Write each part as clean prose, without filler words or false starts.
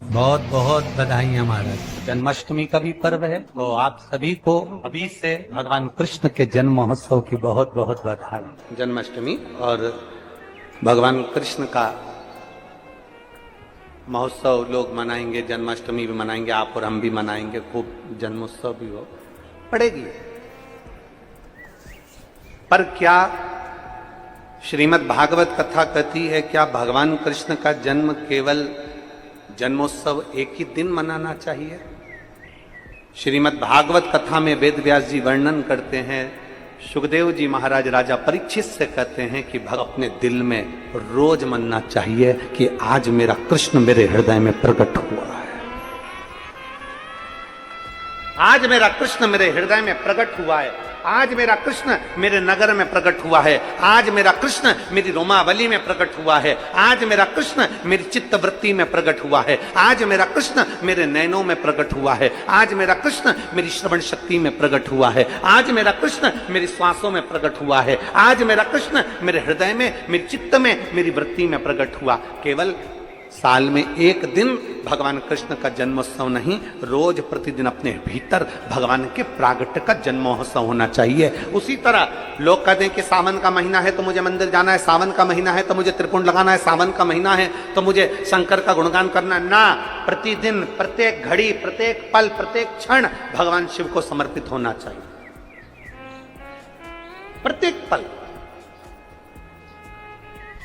बहुत बहुत बधाइयाँ महाराज। जन्माष्टमी का भी पर्व है, तो आप सभी को अभी से भगवान कृष्ण के जन्म महोत्सव की बहुत बहुत बधाई। जन्माष्टमी और भगवान कृष्ण का महोत्सव लोग मनाएंगे, जन्माष्टमी भी मनाएंगे, आप और हम भी मनाएंगे, खूब जन्मोत्सव भी हो पड़ेगी। पर क्या श्रीमद् भागवत कथा कहती है क्या भगवान कृष्ण का जन्म केवल जन्मोत्सव एक ही दिन मनाना चाहिए? श्रीमद् भागवत कथा में वेद व्यास जी वर्णन करते हैं, सुखदेव जी महाराज राजा परीक्षित से कहते हैं कि भक्त अपने दिल में रोज मनना चाहिए कि आज मेरा कृष्ण मेरे हृदय में प्रकट हुआ है, आज मेरा कृष्ण मेरे हृदय में प्रकट हुआ है, आज मेरा कृष्ण मेरे नगर में प्रकट हुआ है, आज मेरा कृष्ण मेरी रोमावली में प्रकट हुआ है, आज मेरा कृष्ण मेरी चित्तवृत्ति में प्रकट हुआ है, आज मेरा कृष्ण मेरे नयनों में प्रकट हुआ है, आज मेरा कृष्ण मेरी श्रवण शक्ति में प्रकट हुआ है, आज मेरा कृष्ण मेरी श्वासों में प्रकट हुआ है, आज मेरा कृष्ण मेरे हृदय में, मेरे चित्त में, मेरी वृत्ति में प्रकट हुआ। केवल साल में एक दिन भगवान कृष्ण का जन्मोत्सव नहीं, रोज प्रतिदिन अपने भीतर भगवान के प्रागट्य का जन्मोत्सव होना चाहिए। उसी तरह लोग कहते हैं कि सावन का महीना है तो मुझे मंदिर जाना है, सावन का महीना है तो मुझे त्रिपुंड लगाना है, सावन का महीना है तो मुझे शंकर का गुणगान करना है। ना, प्रतिदिन, प्रत्येक घड़ी, प्रत्येक पल, प्रत्येक क्षण भगवान शिव को समर्पित होना चाहिए, प्रत्येक पल।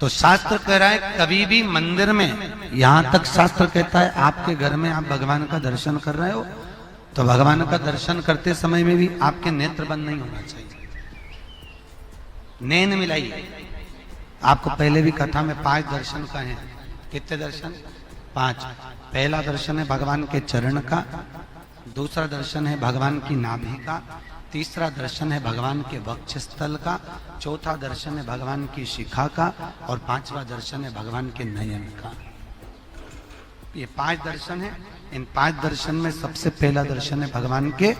तो शास्त्र कह रहा है कभी भी मंदिर में, यहां तक शास्त्र कहता है आपके घर में आप भगवान का दर्शन कर रहे हो तो भगवान का दर्शन करते समय में भी आपके नेत्र बंद नहीं होना चाहिए, नैन मिलाइए। आपको पहले भी कथा में 5 दर्शन कहे। कितने दर्शन? 5। पहला दर्शन है भगवान के चरण का, दूसरा दर्शन है भगवान की नाभि का, तीसरा दर्शन है भगवान के वक्षस्थल का, चौथा दर्शन है भगवान की शिखा का, और 5वां दर्शन है भगवान के नयन का। ये 5 दर्शन है। इन 5 दर्शन में सबसे पहला दर्शन है भगवान के,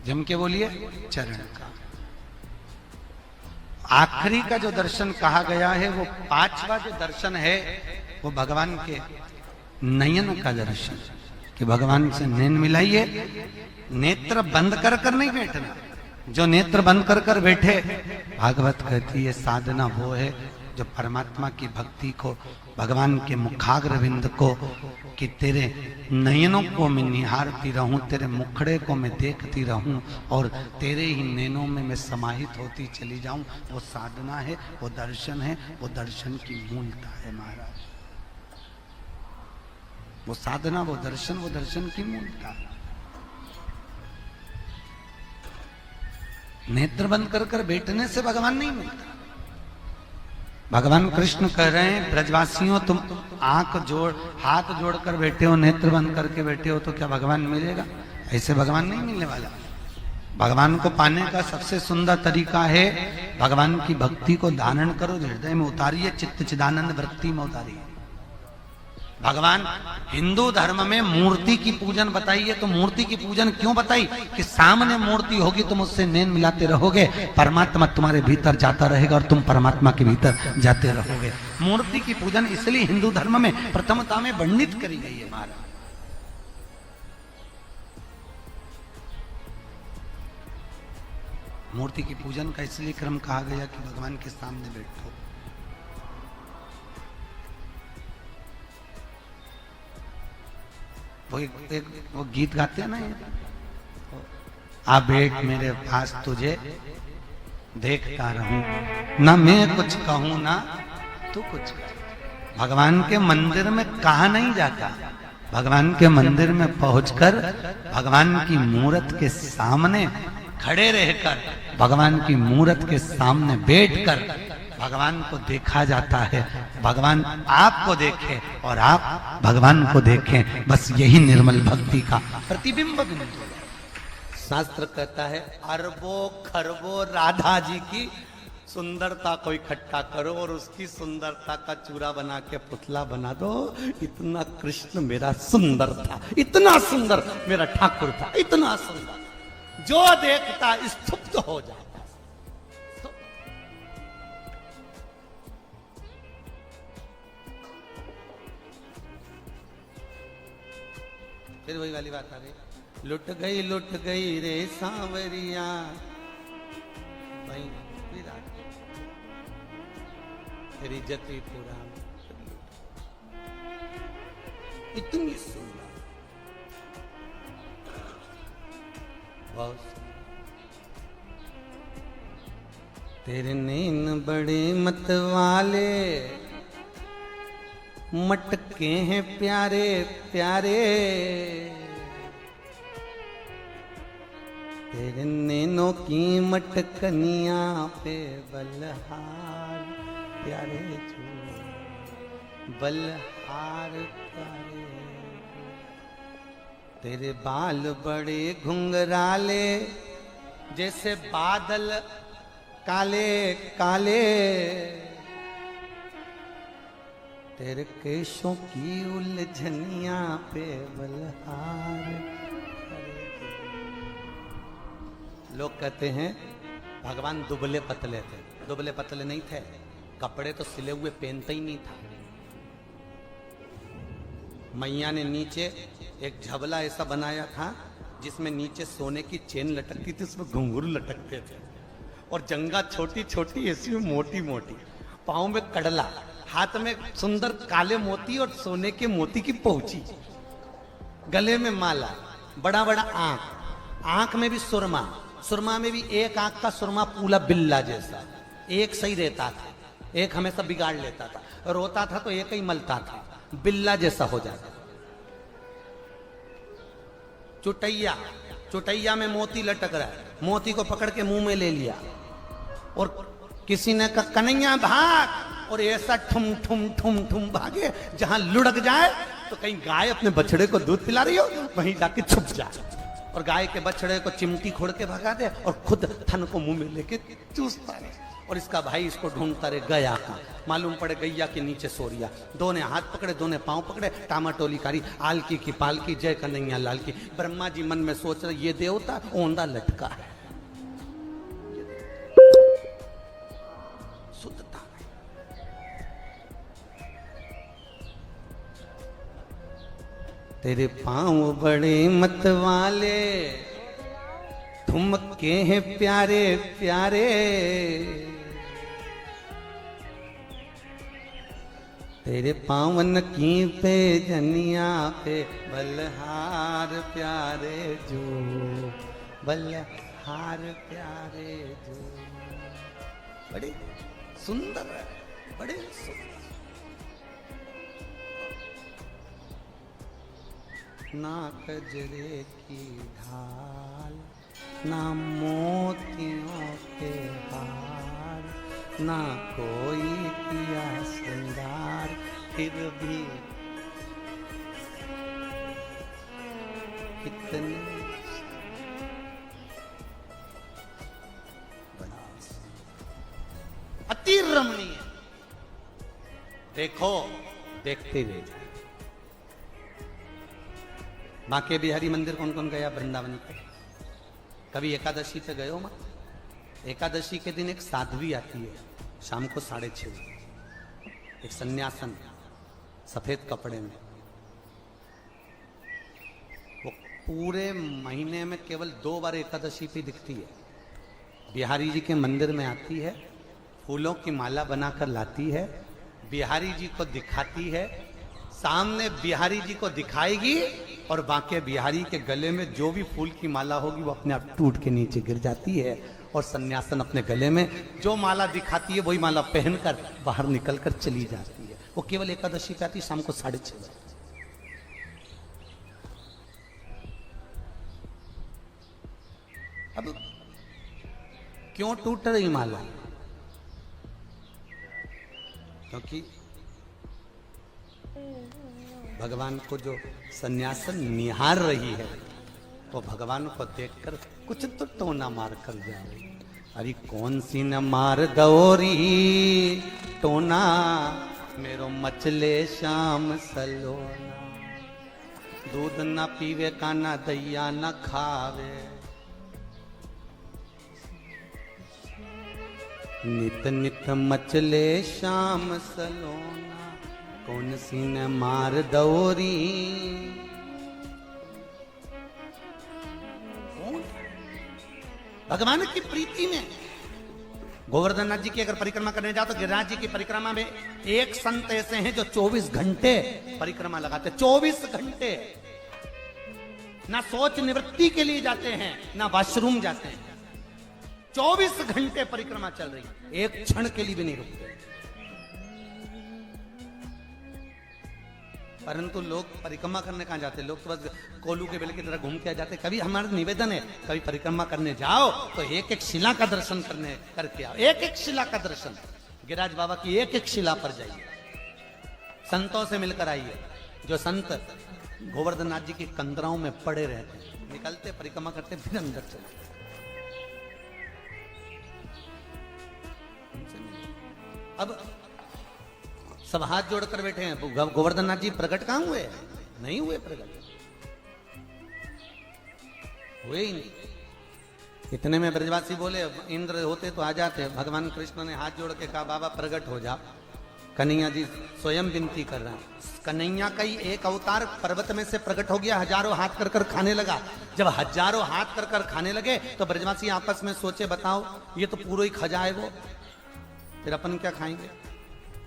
जम के बोलिए, चरण का। आखिरी का जो दर्शन कहा गया है वो 5वां जो दर्शन है वो भगवान के नयन का दर्शन, कि भगवान से नैन मिलाइए। नेत्र बंद कर कर नहीं बैठना। जो नेत्र बंद कर कर बैठे, भागवत कहती है साधना वो है जो परमात्मा की भक्ति को, भगवान के मुखाग्रविंद को, कि तेरे नयनों को मैं निहारती रहूं, तेरे मुखड़े को मैं देखती रहूं और तेरे ही नैनों में मैं समाहित होती चली जाऊं, वो साधना है, वो दर्शन है, वो दर्शन की मूलता है महाराज। वो साधना, वो दर्शन की मूलता है। नेत्र बंद कर कर बैठने से भगवान नहीं मिलता। भगवान कृष्ण कह रहे हैं ब्रजवासियों, तुम हाथ जोड़कर बैठे हो, नेत्र बंद करके बैठे हो, तो क्या भगवान मिलेगा? ऐसे भगवान नहीं मिलने वाला। भगवान को पाने का सबसे सुंदर तरीका है भगवान की भक्ति को धारण करो, हृदय में उतारिए, चित्त चिदानंद वृत्ति में उतारिए। भगवान हिंदू धर्म में मूर्ति की पूजन बताइए, तो मूर्ति की पूजन क्यों बताई? कि सामने मूर्ति होगी, तुम उससे नैन मिलाते रहोगे, परमात्मा तुम्हारे भीतर जाता रहेगा और तुम परमात्मा के भीतर जाते रहोगे। मूर्ति की पूजन इसलिए हिंदू धर्म में प्रथमता में वर्णित करी गई है महाराज। मूर्ति की पूजन का इसलिए क्रम कहा गया कि भगवान के सामने बैठो। वो गीत गाते हैं ना, आ बैठ मेरे पास तुझे देखता रहूं, ना मैं कुछ कहूं ना तू कुछ कह। भगवान के मंदिर में कहा नहीं जाता, भगवान के मंदिर में पहुंचकर भगवान की मूरत के सामने खड़े रहकर, भगवान की मूरत के सामने बैठकर भगवान को देखा जाता है। भगवान आपको देखे और आप भगवान को देखें, बस यही निर्मल भक्ति का प्रतिबिंब बिंदु है। शास्त्र कहता है अरबों खरबों राधा जी की सुंदरता को इकट्ठा करो और उसकी सुंदरता का चूरा बना के पुतला बना दो। इतना कृष्ण मेरा सुंदर था, इतना सुंदर मेरा ठाकुर था, इतना सुंदर, जो देखता स्तुप्त हो जाता। फिर वही वाली बात आ गई, लुट गई रे सांवरिया। वही फिर आ गई, तेरी जती पुराण। इतनी सुंदर, बहुत सुंदर। तेरे नैन बड़े मतवाले, मटके हैं प्यारे प्यारे। तेरे नैनों की मटकनिया पे बलहार प्यारे जो, बलहार प्यारे जो। तेरे बाल बड़े घुंघराले, जैसे बादल काले काले। तेरे केशों की उलझनिया पे बलहार। लोग कहते हैं भगवान दुबले पतले थे, दुबले पतले नहीं थे, कपड़े तो सिले हुए पहनते ही नहीं था। मैया ने नीचे एक झबला ऐसा बनाया था जिसमें नीचे सोने की चेन लटकती थी, उसमें घुंघरू लटकते थे, और जंगा छोटी छोटी ऐसी मोटी मोटी, पाँव में कड़ला, हाथ में सुंदर काले मोती और सोने के मोती की पहुंची, गले में माला, बड़ा बड़ा आंख, आंख में भी सुरमा, सुरमा में भी एक आंख का सुरमा पूला बिल्ला जैसा, एक सही रहता था, एक हमेशा बिगाड़ लेता था, रोता था तो एक ही मलता था, बिल्ला जैसा हो जाता। चुटैया, चुटैया में मोती लटक रहा है, मोती को पकड़ के मुंह में ले लिया, और किसी ने कहा कन्हैया भाग, और ऐसा ठुम ठुम ठुम ठुम भागे जहां लुढ़क जाए तो कहीं गाय अपने बछड़े को दूध पिला रही हो, वहीं जाके छुप जाए, और गाय के बछड़े को चिमटी खोड़ के भगा दे और खुद थन को मुंह में लेके चूसता रहे, और इसका भाई इसको ढूंढता रहे गया का, मालूम पड़े गैया के नीचे सो रिया, दोने हाथ पकड़े दोने पांव पकड़े, टामाटोली कारी, आलकी की पालकी जय कन्हैया लाल की। ब्रह्मा जी मन में सोच रहे ये देवता ओंधा लटका है, शुद्धता। तेरे पांव बड़े मत वाले, ठुमके हैं प्यारे प्यारे। तेरे पावन की पे जनिया पे बलहार प्यारे जो, बलहार प्यारे जो। बड़े सुंदर है, बड़े सुंदर। ना कजरे की ढाल, ना मोतियों के हार, ना कोई किया श्रृंगार, फिर भी कितने बड़ा, अति रमणीय। देखो देखते रहे। बांके बिहारी मंदिर कौन कौन गया वृंदावन के? कभी एकादशी पे गए हो? मां एकादशी के दिन एक साध्वी आती है, शाम को 6:30, एक सन्यासन सफेद कपड़े में। वो पूरे महीने में केवल 2 बार एकादशी पे दिखती है। बिहारी जी के मंदिर में आती है, फूलों की माला बनाकर लाती है, बिहारी जी को दिखाती है, सामने बिहारी जी को दिखाएगी, और बांके बिहारी के गले में जो भी फूल की माला होगी वो अपने आप टूट के नीचे गिर जाती है, और सन्यासन अपने गले में जो माला दिखाती है वही माला पहनकर बाहर निकलकर चली जाती है। वो केवल एकादशी पे आती, शाम को 6:30। अब क्यों टूट रही माला? क्योंकि भगवान को जो सन्यासन निहार रही है, तो भगवान को देखकर कुछ तो टोना मार कर जाए। अरे कौन सी न मार दौरी टोना, मेरो मचले शाम सलोना। दूध न पीवे काना, दैया न खावे, नित नित मचले शाम सलोना। कौन सी न मार दौरी, भगवान की प्रीति में। गोवर्धन नाथ जी की अगर परिक्रमा करने जाओ तो गिरिराज जी की परिक्रमा में एक संत ऐसे हैं जो 24 घंटे परिक्रमा लगाते, 24 घंटे। ना सोच निवृत्ति के लिए जाते हैं, ना वॉशरूम जाते हैं, 24 घंटे परिक्रमा चल रही है, एक क्षण के लिए भी नहीं रुकते। परंतु लोग परिक्रमा करने कहां जाते हैं? लोग तो बस कोलू के बेल की तरह घूम के आ जाते। कभी हमारा निवेदन है, कभी परिक्रमा करने जाओ तो एक एक शिला का दर्शन करके आओ, एक एक शिला का दर्शन। गिरिराज बाबा की एक एक शिला पर जाइए, संतों से मिलकर आइए। जो संत गोवर्धन नाथ जी की कंदराओं में पड़े रहते हैं, निकलते परिक्रमा करते फिर अंदर चले। अब सब हाथ जोड़कर बैठे हैं। गोवर्धन नाथ जी प्रकट कहां हुए? नहीं हुए प्रकट, हुए ही नहीं। इतने में ब्रजवासी बोले इंद्र होते तो आ जाते। भगवान कृष्ण ने हाथ जोड़ के कहा बाबा प्रकट हो जाओ। कन्हैया जी स्वयं विनती कर रहे हैं। कन्हैया का ही एक अवतार पर्वत में से प्रकट हो गया, हजारों हाथ कर कर खाने लगा। जब हजारों हाथ कर कर खाने लगे तो ब्रजवासी आपस में सोचे बताओ ये तो पूरा ही खा जाएगा, फिर अपन क्या खाएंगे?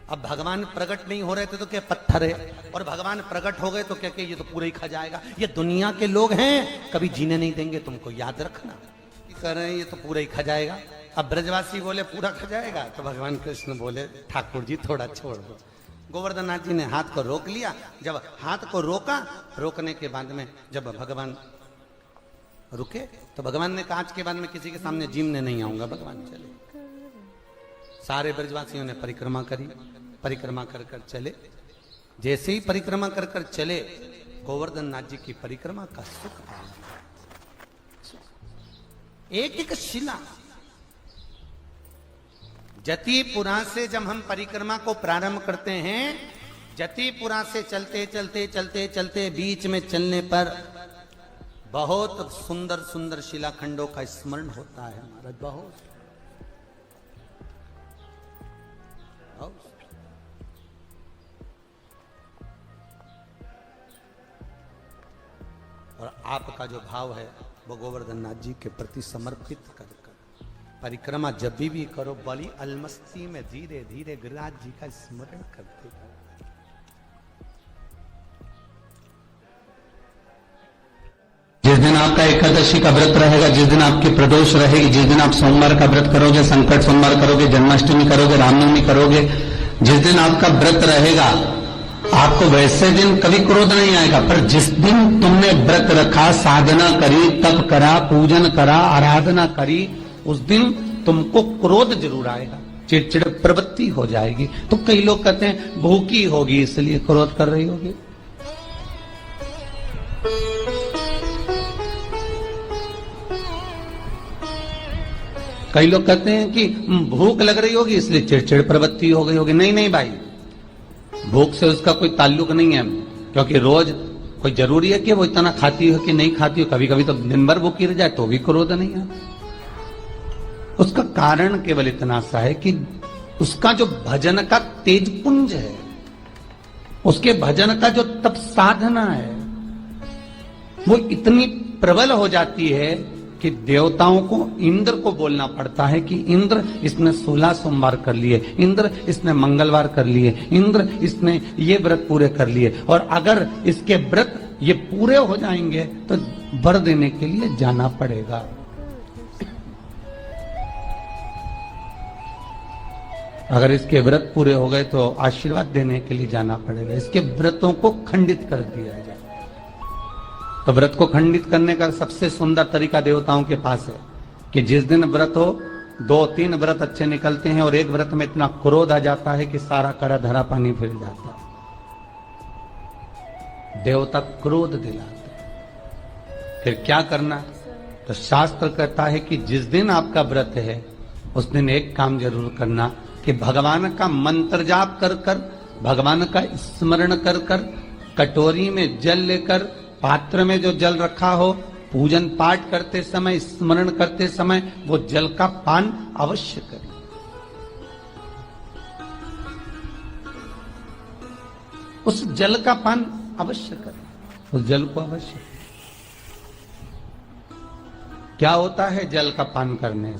अब भगवान प्रकट नहीं हो रहे थे तो क्या पत्थर है, और भगवान प्रकट हो गए तो क्या ये तो पूरा ही खा जाएगा। ये दुनिया के लोग हैं, कभी जीने नहीं देंगे तुमको, याद रखना। कह रहे हैं ये तो पूरा ही खा जाएगा। अब ब्रजवासी बोले पूरा खा जाएगा, तो भगवान कृष्ण बोले ठाकुर जी थोड़ा छोड़ दो। गोवर्धन नाथ जी ने हाथ को रोक लिया। जब हाथ को रोका, रोकने के बाद में जब भगवान रुके तो भगवान ने कहा आज के बाद में किसी के सामने जीमने नहीं आऊंगा। भगवान चले। सारे ब्रजवासियों ने परिक्रमा करी, परिक्रमा कर कर चले। जैसे ही परिक्रमा कर कर चले, गोवर्धन नाथ जी की परिक्रमा का सुख पाया। एक एक शिला। जतिपुरा से जब हम परिक्रमा को प्रारंभ करते हैं, जतिपुरा से चलते चलते चलते चलते बीच में चलने पर बहुत सुंदर सुंदर शिलाखंडों का स्मरण होता है महाराज। बहुत और आपका जो भाव है वो गोवर्धन नाथ जी के प्रति समर्पित कर कर परिक्रमा जब भी करो, बड़ी अलमस्ती में धीरे धीरे गिरिराज जी का स्मरण करते रहो। जिस दिन आपका एकादशी का व्रत रहेगा, जिस दिन आपकी प्रदोष रहेगी, जिस दिन आप सोमवार का व्रत करोगे, संकट सोमवार करोगे, जन्माष्टमी करोगे, रामनवमी करोगे, जिस दिन आपका व्रत रहेगा आपको वैसे दिन कभी क्रोध नहीं आएगा। पर जिस दिन तुमने व्रत रखा, साधना करी, तप करा, पूजन करा, आराधना करी, उस दिन तुमको क्रोध जरूर आएगा, चिड़चिड़ प्रवृत्ति हो जाएगी। तो कई लोग कहते हैं भूखी होगी इसलिए क्रोध कर रही होगी। कई लोग कहते हैं कि भूख लग रही होगी इसलिए चिड़चिड़ प्रवृत्ति हो गई होगी। नहीं नहीं भाई, भूख से उसका कोई ताल्लुक नहीं है, क्योंकि रोज कोई जरूरी है कि वो इतना खाती हो कि नहीं खाती हो। कभी कभी तो दिन भर भूखी रह जाए तो भी क्रोध नहीं है। उसका कारण केवल इतना सा है कि उसका जो भजन का तेज पुंज है, उसके भजन का जो तप साधना है, वो इतनी प्रबल हो जाती है कि देवताओं को, इंद्र को बोलना पड़ता है कि इंद्र इसने 16 सोमवार कर लिए, इंद्र इसने मंगलवार कर लिए, इंद्र इसने ये व्रत पूरे कर लिए, और अगर इसके व्रत ये पूरे हो जाएंगे तो वर देने के लिए जाना पड़ेगा। अगर इसके व्रत पूरे हो गए तो आशीर्वाद देने के लिए जाना पड़ेगा। इसके व्रतों को खंडित कर दिया जाए। तो व्रत को खंडित करने का सबसे सुंदर तरीका देवताओं के पास है कि जिस दिन व्रत हो, 2-3 व्रत अच्छे निकलते हैं और एक व्रत में इतना क्रोध आ जाता है कि सारा कड़ा धरा पानी फिर जाता है। देवता क्रोध दिलाते। फिर क्या करना? तो शास्त्र कहता है कि जिस दिन आपका व्रत है उस दिन एक काम जरूर करना कि भगवान का मंत्र जाप कर कर, भगवान का स्मरण कर कर, कटोरी में जल लेकर, पात्र में जो जल रखा हो, पूजन पाठ करते समय, स्मरण करते समय वो जल का पान अवश्य करें। उस जल का पान अवश्य करें, उस जल को अवश्य। क्या होता है जल का पान करने से?